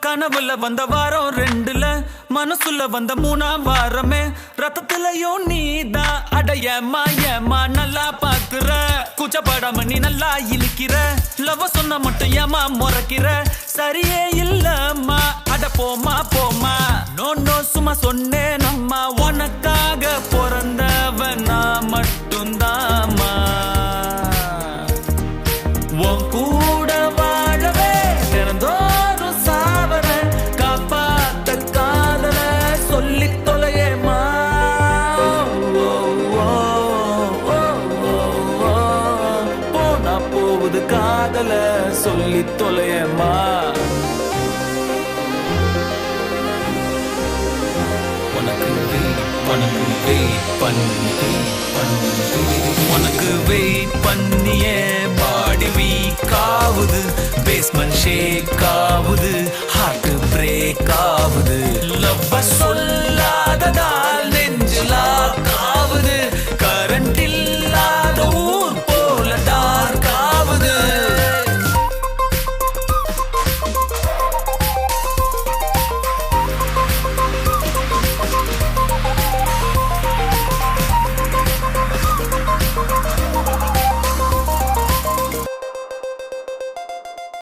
கனவுல வந்த வாரம் 2ல மனசுல வந்த 3ஆம் வாரமே ரத்தத்திலையும் நீதான் அடையமா ஏமா நல்லா பாக்குற கூச்சப்படாம நீ நல்லா இழுக்கிற லவ் சொன்ன மட்டும் ஏமா முறைக்கிற சரியே இல்லம்மா அட போமா போமா நோ நோ சும்மா சொன்னேன் அம்மா உனக்காக பிறந்தவன் நான் மட்டும்தாம்மா உன் கூட வாழவே திறந்தோறும் சாவர காப்பாத்த காதல சொல்லி தொலையேமா போனா போகுது காதல சொல்லி தொலையேமா உனக்கு வெயிட் பண்ணியே பாடி வீக் ஆகுது பேஸ்மெண்ட் ஷேக்